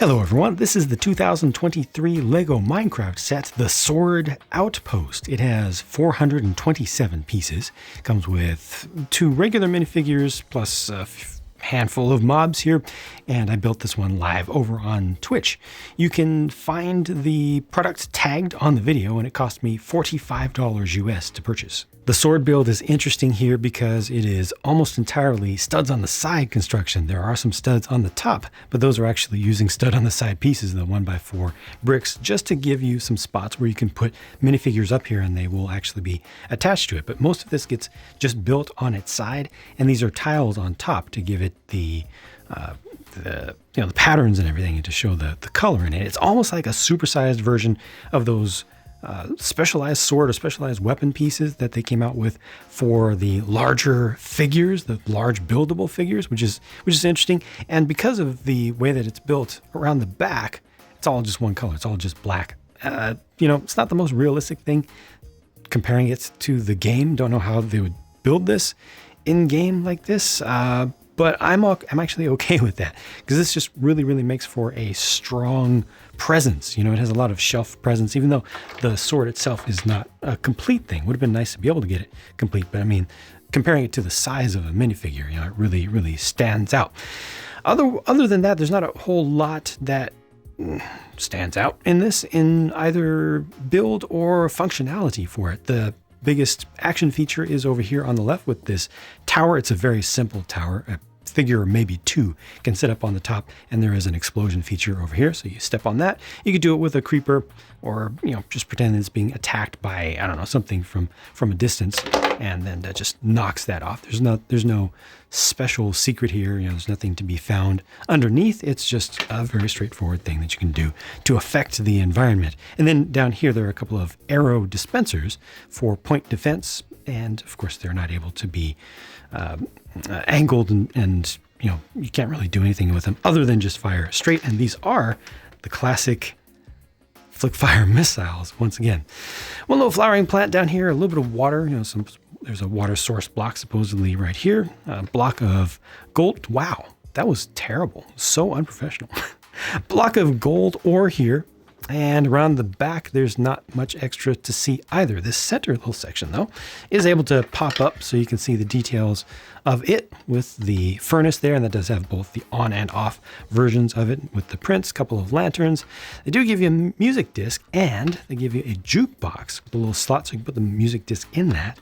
Hello everyone, this is the 2023 LEGO Minecraft set, the Sword Outpost. It has 427 pieces, comes with 2 regular minifigures plus a handful of mobs here, and I built this one live over on Twitch. You can find the product tagged on the video, and it cost me $45 US to purchase. The sword build is interesting here because it is almost entirely studs on the side construction. There are some studs on the top, but those are actually using stud on the side pieces, the 1x4 bricks, just to give you some spots where you can put minifigures up here and they will actually be attached to it. But most of this gets just built on its side, and these are tiles on top to give it the patterns and everything, and to show the color in it. It's almost like a supersized version of those specialized sword or specialized weapon pieces that they came out with for the larger figures, the large buildable figures, which is interesting. And because of the way that it's built around the back, it's all just one color. It's all just black. It's not the most realistic thing comparing it to the game. Don't know how they would build this in game like this. But I'm actually okay with that, because this just really makes for a strong presence. It has a lot of shelf presence, even though the sword itself is not a complete thing. Would have been nice to be able to get it complete, but I mean, comparing it to the size of a minifigure, it really stands out. Other than that, there's not a whole lot that stands out in this in either build or functionality for it. The biggest action feature is over here on the left with this tower. It's a very simple tower. A figure, or maybe 2, can sit up on the top, and there is an explosion feature over here. So you step on that. You could do it with a creeper, or just pretend it's being attacked by, I don't know, something from a distance, and then that just knocks that off. There's no special secret here. There's nothing to be found underneath. It's just a very straightforward thing that you can do to affect the environment. And then down here, there are a couple of arrow dispensers for point defense, and of course they're not able to be angled, and you can't really do anything with them other than just fire straight. And these are the classic flick fire missiles once again. One little flowering plant down here, a little bit of water. There's a water source block supposedly right here. A block of gold. Wow, that was terrible. So unprofessional. Block of gold ore here. And around the back, there's not much extra to see either. This center little section, though, is able to pop up so you can see the details of it with the furnace there. And that does have both the on and off versions of it with the prints, couple of lanterns. They do give you a music disc, and they give you a jukebox with a little slot so you can put the music disc in that.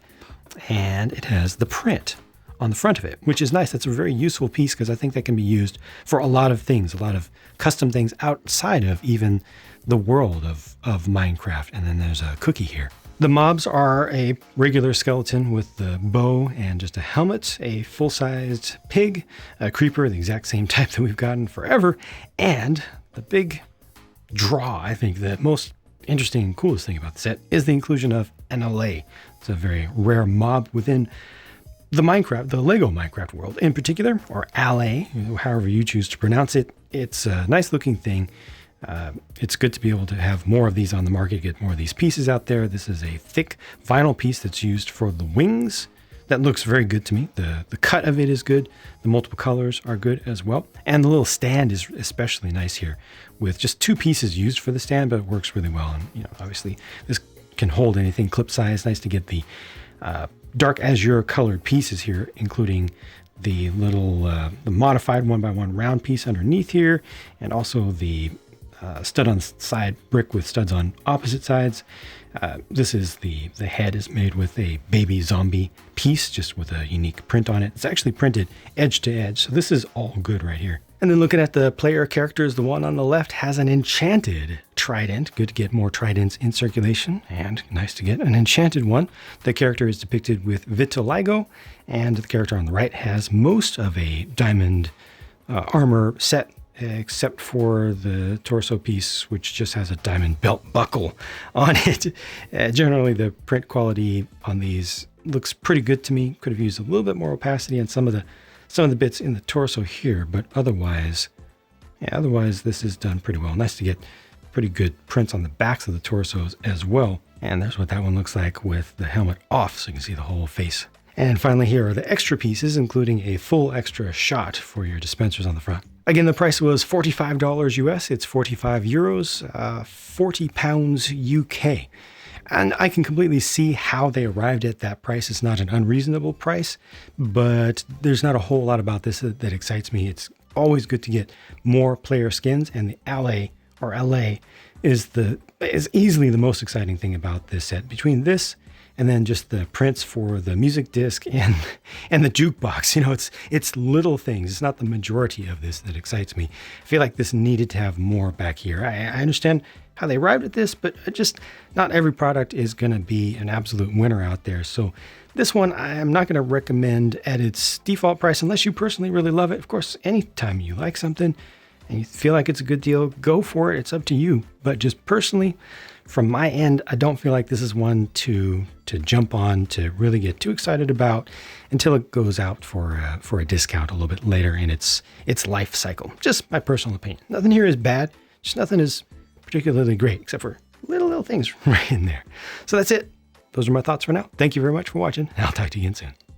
And it has the print on the front of it, which is nice. That's a very useful piece, because I think that can be used for a lot of things, a lot of custom things outside of even the world of Minecraft. And then there's a cookie here. The mobs are a regular skeleton with the bow and just a helmet, a full-sized pig, a creeper, the exact same type that we've gotten forever, and the big draw, I think the most interesting and coolest thing about the set, is the inclusion of an Allay. It's a very rare mob within the LEGO Minecraft world in particular, or Allay, however you choose to pronounce it. It's a nice looking thing. It's good to be able to have more of these on the market, get more of these pieces out there. This is a thick vinyl piece that's used for the wings. That looks very good to me. The cut of it is good. The multiple colors are good as well. And the little stand is especially nice here, with just 2 pieces used for the stand, but it works really well. And obviously this can hold anything clip size. Nice to get the dark azure colored pieces here, including the little the modified 1x1 round piece underneath here, and also the stud on side brick with studs on opposite sides. This is the head is made with a baby zombie piece, just with a unique print on it. It's actually printed edge to edge, so this is all good right here. And then looking at the player characters, the one on the left has an enchanted trident. Good to get more tridents in circulation, and nice to get an enchanted one. The character is depicted with vitiligo, and the character on the right has most of a diamond armor set, except for the torso piece, which just has a diamond belt buckle on it. Generally, the print quality on these looks pretty good to me. Could have used a little bit more opacity on some of the bits in the torso here, but otherwise this is done pretty well. Nice to get pretty good prints on the backs of the torsos as well. And there's what that one looks like with the helmet off, so you can see the whole face. And finally, here are the extra pieces, including a full extra shot for your dispensers on the front. Again, the price was $45 US. It's 45 euros, 40 pounds UK. And I can completely see how they arrived at that price. It's not an unreasonable price, but there's not a whole lot about this that excites me. It's always good to get more player skins, and the Allay or Allay is easily the most exciting thing about this set. Between this and then just the prints for the music disc and the jukebox, you know, it's little things. It's not the majority of this that excites me. I feel like this needed to have more back here. I understand how they arrived at this, but just not every product is going to be an absolute winner out there. So this one, I'm not going to recommend at its default price unless you personally really love it. Of course, anytime you like something and you feel like it's a good deal, go for it. It's up to you. But just personally, from my end, I don't feel like this is one to jump on, to really get too excited about until it goes out for a discount a little bit later in its life cycle. Just my personal opinion. Nothing here is bad. Just nothing is particularly great, except for little things right in there. So that's it. Those are my thoughts for now. Thank you very much for watching, and I'll talk to you again soon.